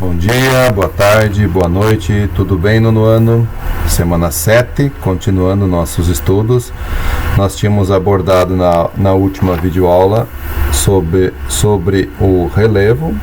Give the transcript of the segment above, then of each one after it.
Bom dia, boa tarde, boa noite, tudo bem, nono ano? Semana 7, continuando nossos estudos. Nós tínhamos abordado na última videoaula sobre o relevo,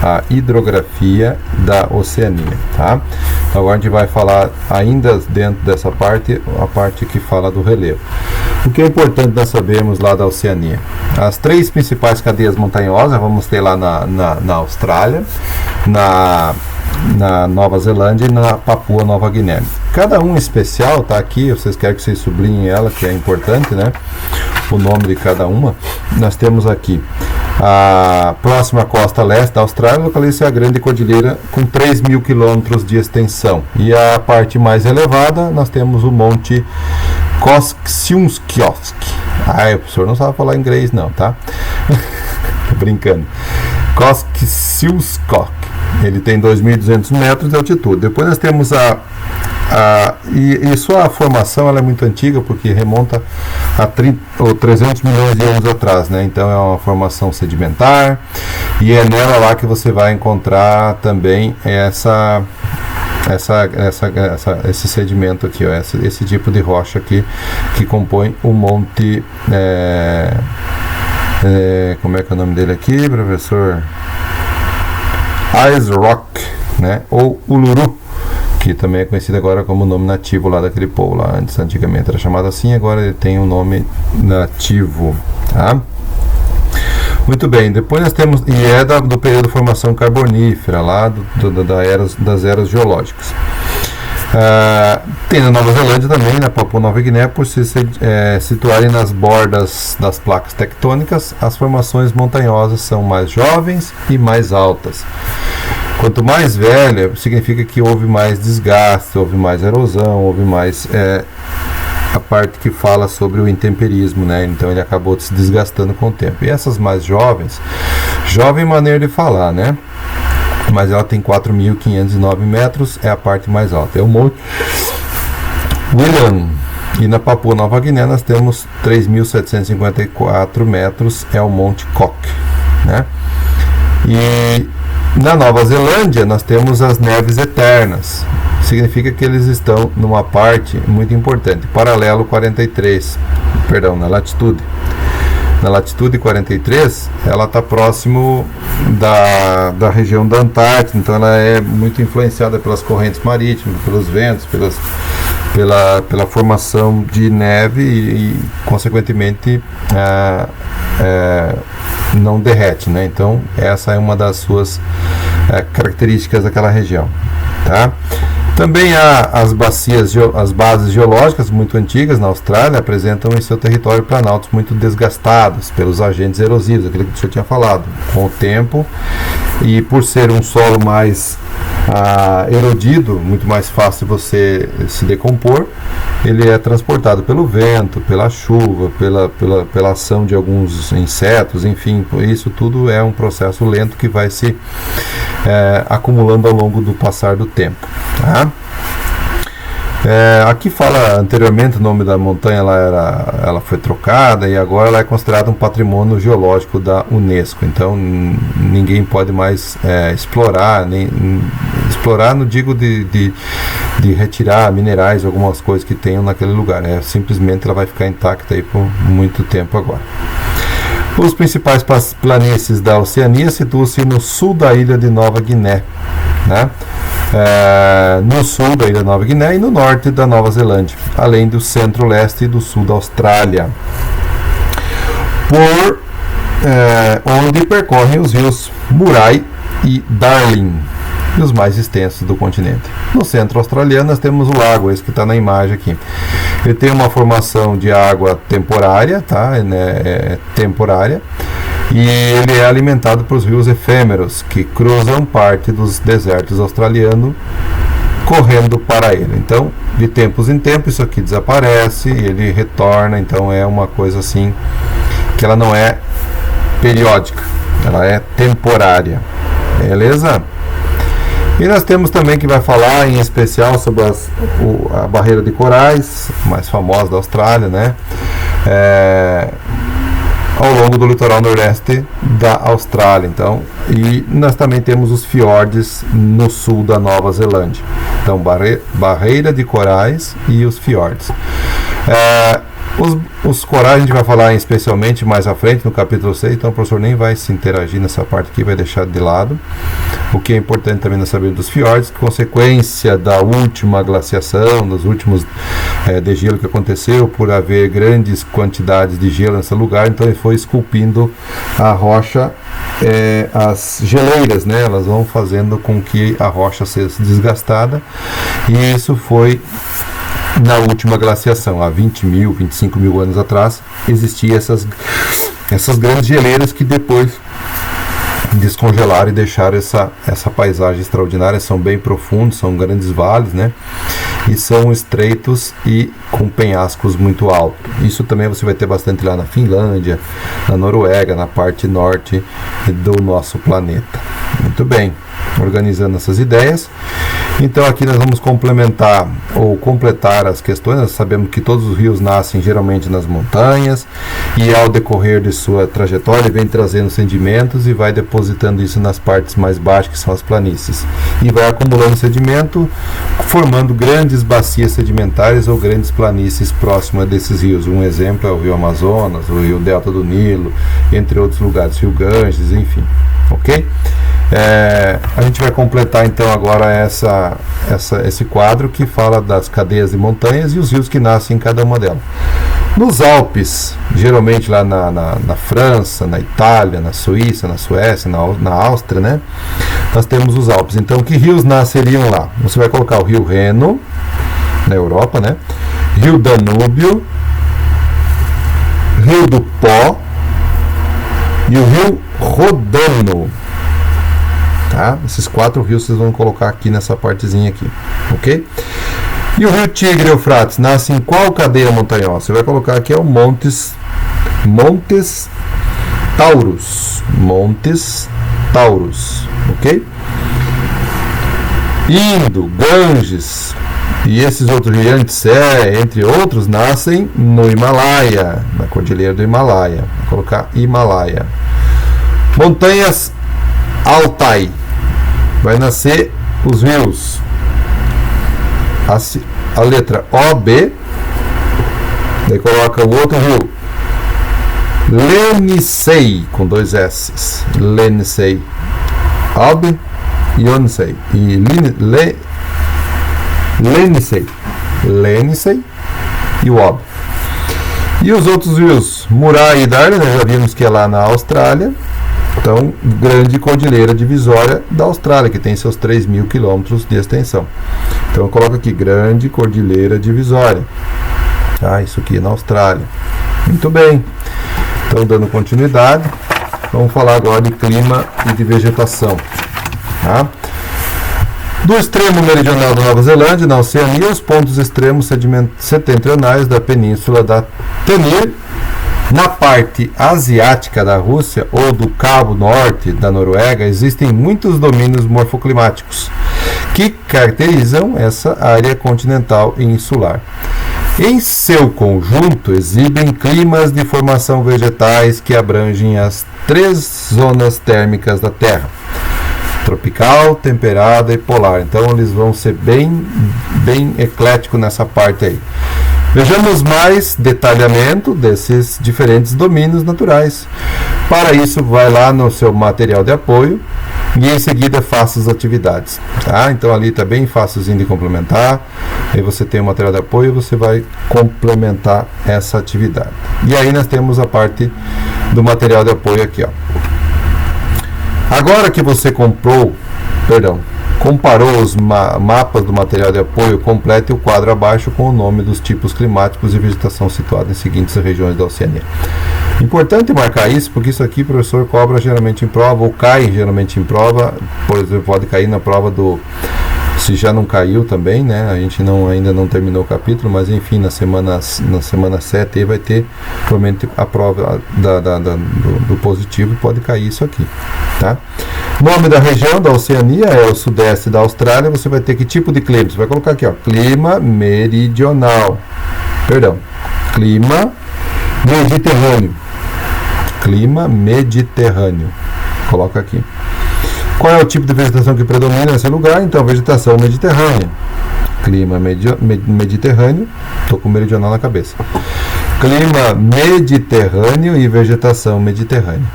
a hidrografia da Oceania, tá? Agora a gente vai falar ainda dentro dessa parte, a parte que fala do relevo. O que é importante nós sabermos lá da Oceania? As três principais cadeias montanhosas vamos ter lá na Austrália, na Nova Zelândia e na Papua Nova Guiné. Cada um especial tá aqui, vocês querem que vocês sublinhem ela, que é importante, né? O nome de cada uma. Nós temos aqui a próxima costa leste da Austrália, localiza a Grande Cordilheira com 3.000 quilômetros de extensão. E a parte mais elevada, nós temos o Monte Kosciuszko. O professor não sabe falar inglês não, tá? Tô brincando. Kosciuszko. Ele tem 2.200 metros de altitude. Depois nós temos e sua formação ela é muito antiga, porque remonta a 300 milhões de anos atrás, né? Então é uma formação sedimentar, e é nela lá que você vai encontrar também esse sedimento aqui, ó, esse tipo de rocha aqui que compõe o Monte como é que é o nome dele aqui, professor? Ice Rock, né? Ou Uluru, que também é conhecido agora como nome nativo lá daquele povo lá. Antigamente era chamado assim, agora ele tem um nome nativo, tá? Muito bem, depois nós temos, e é do período de formação carbonífera, lá das eras geológicas. Tem na Nova Zelândia também, na Papua Nova Guiné, por se situarem nas bordas das placas tectônicas, as formações montanhosas são mais jovens e mais altas. Quanto mais velha, significa que houve mais desgaste, houve mais erosão, houve mais a parte que fala sobre o intemperismo, né? Então ele acabou se desgastando com o tempo. E essas mais jovens, jovem maneira de falar, né? Mas ela tem 4.509 metros, é a parte mais alta. É o Monte William. E na Papua Nova Guiné nós temos 3.754 metros, é o Monte Cook, né? E na Nova Zelândia nós temos as neves eternas. Significa que eles estão numa parte muito importante, paralelo 43, perdão, na latitude. Na latitude 43, ela está próximo da região da Antártida, então ela é muito influenciada pelas correntes marítimas, pelos ventos, pela formação de neve e consequentemente, não derrete, né? Então, essa é uma das suas características daquela região, tá? Também há as bases geológicas muito antigas na Austrália, apresentam em seu território planaltos muito desgastados pelos agentes erosivos, aquilo que o senhor tinha falado. Com o tempo, e por ser um solo mais erodido, muito mais fácil você se decompor, ele é transportado pelo vento, pela chuva, pela ação de alguns insetos, enfim, isso tudo é um processo lento que vai se acumulando ao longo do passar do tempo, tá? Aqui fala anteriormente o nome da montanha, ela foi trocada e agora ela é considerada um patrimônio geológico da Unesco. Então ninguém pode mais explorar, não digo de retirar minerais, algumas coisas que tenham naquele lugar. Simplesmente ela vai ficar intacta aí por muito tempo agora. Os principais planícies da Oceania situam-se no sul da ilha de Nova Guiné, né? No sul da ilha de Nova Guiné e no norte da Nova Zelândia, além do centro-leste e do sul da Austrália, onde percorrem os rios Murray e Darling, e os mais extensos do continente. No centro australiano nós temos o lago, esse que está na imagem aqui. Ele tem uma formação de água temporária, tá? Temporária, e ele é alimentado por rios efêmeros que cruzam parte dos desertos australianos correndo para ele. Então, de tempos em tempos isso aqui desaparece e ele retorna. Então é uma coisa assim que ela não é periódica, ela é temporária, beleza? E nós temos também que vai falar em especial sobre a barreira de corais, mais famosa da Austrália, né? ao longo do litoral noroeste da Austrália. Então, e nós também temos os fiordes no sul da Nova Zelândia. Então, barreira de corais e os fiordes. Os corais a gente vai falar especialmente mais à frente no capítulo 6, então o professor nem vai se interagir nessa parte aqui, vai deixar de lado. O que é importante também nós sabermos dos fiordes, consequência da última glaciação, dos últimos degelo que aconteceu, por haver grandes quantidades de gelo nesse lugar, então ele foi esculpindo a rocha, as geleiras, né, elas vão fazendo com que a rocha seja desgastada, e isso foi na última glaciação, há 20 mil, 25 mil anos atrás, existiam essas grandes geleiras que depois descongelaram e deixaram essa paisagem extraordinária. São bem profundos, são grandes vales, né? E são estreitos e com penhascos muito altos. Isso também você vai ter bastante lá na Finlândia, na Noruega, na parte norte do nosso planeta. Muito bem, organizando essas ideias. Então aqui nós vamos complementar ou completar as questões. Nós sabemos que todos os rios nascem geralmente nas montanhas e ao decorrer de sua trajetória vem trazendo sedimentos e vai depositando isso nas partes mais baixas, que são as planícies, e vai acumulando sedimento, formando grandes bacias sedimentares ou grandes planícies próximas desses rios. Um exemplo é o rio Amazonas, o rio Delta do Nilo, entre outros lugares, rio Ganges, enfim. Ok? A gente vai completar então agora esse quadro que fala das cadeias de montanhas e os rios que nascem em cada uma delas. Nos Alpes, geralmente lá na França, na Itália, na Suíça, na Suécia, na Áustria, né? Nós temos os Alpes. Então, que rios nasceriam lá? Você vai colocar o rio Reno, na Europa, né? Rio Danúbio, Rio do Pó e o rio Rodano. Tá? Esses 4 rios vocês vão colocar aqui nessa partezinha aqui, ok? E o rio Tigre e Eufrates nasce em qual cadeia montanhosa? Você vai colocar aqui o Montes Taurus, ok? Indo, Ganges e esses outros rios, Yangtze, entre outros, nascem no Himalaia, na cordilheira do Himalaia. Vou colocar Himalaia. Montanhas Altai, vai nascer os rios, a letra OB, daí coloca o outro rio, Ienisei, com 2 S, Ienisei, OB, Ienisei, e Ienisei e o OB. E os outros rios, Murai e Darling, nós já vimos que é lá na Austrália. Então, grande cordilheira divisória da Austrália, que tem seus 3.000 quilômetros de extensão. Então, eu coloco aqui, grande cordilheira divisória. Isso aqui é na Austrália. Muito bem. Então, dando continuidade, vamos falar agora de clima e de vegetação. Tá? Do extremo meridional da Nova Zelândia, na Oceania, os pontos extremos setentrionais da península da Tanir, na parte asiática da Rússia ou do Cabo Norte da Noruega, existem muitos domínios morfoclimáticos que caracterizam essa área continental e insular. Em seu conjunto, exibem climas de formação vegetais que abrangem as 3 zonas térmicas da Terra: tropical, temperada e polar. Então, eles vão ser bem ecléticos nessa parte aí. Vejamos mais detalhamento desses diferentes domínios naturais. Para isso, vai lá no seu material de apoio e em seguida faça as atividades. Tá? Então ali está bem fácilzinho de complementar. Aí você tem o material de apoio e você vai complementar essa atividade. E aí nós temos a parte do material de apoio aqui, ó. Agora que você comparou os mapas do material de apoio, complete o quadro abaixo com o nome dos tipos climáticos e vegetação situados em seguintes regiões da Oceania. Importante marcar isso, porque isso aqui o professor cobra geralmente em prova, ou cai geralmente em prova. Por exemplo, pode cair na prova do... Se já não caiu também, né? A gente ainda não terminou o capítulo, mas enfim, na semana 7 aí vai ter provavelmente a prova do positivo, pode cair isso aqui, tá? Nome da região da Oceania é o sudeste da Austrália. Você vai ter que tipo de clima? Você vai colocar aqui, ó, clima meridional. Clima mediterrâneo. Clima mediterrâneo. Coloca aqui. Qual é o tipo de vegetação que predomina nesse lugar? Então, vegetação mediterrânea. Clima mediterrâneo. Estou com meridional na cabeça. Clima mediterrâneo e vegetação mediterrânea.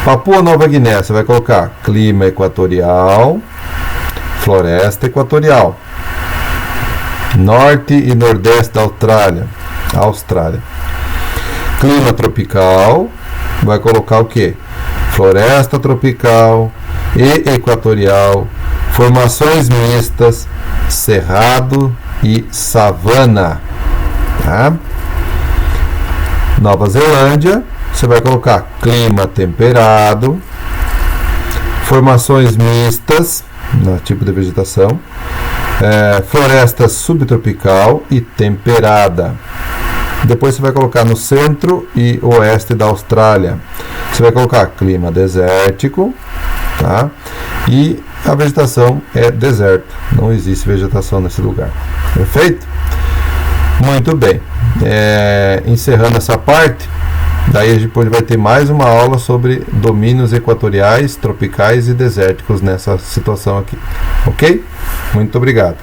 Papua Nova Guiné, você vai colocar clima equatorial, floresta equatorial. Norte e nordeste da Austrália. Clima tropical, vai colocar o que? Floresta tropical e equatorial, formações mistas, cerrado e savana. Tá? Nova Zelândia, você vai colocar clima temperado, formações mistas, no tipo de vegetação, floresta subtropical e temperada. Depois você vai colocar no centro e oeste da Austrália. Você vai colocar clima desértico, tá? E a vegetação é deserto. Não existe vegetação nesse lugar. Perfeito? Muito bem. Encerrando essa parte, daí a gente vai ter mais uma aula sobre domínios equatoriais, tropicais e desérticos nessa situação aqui. Ok? Muito obrigado.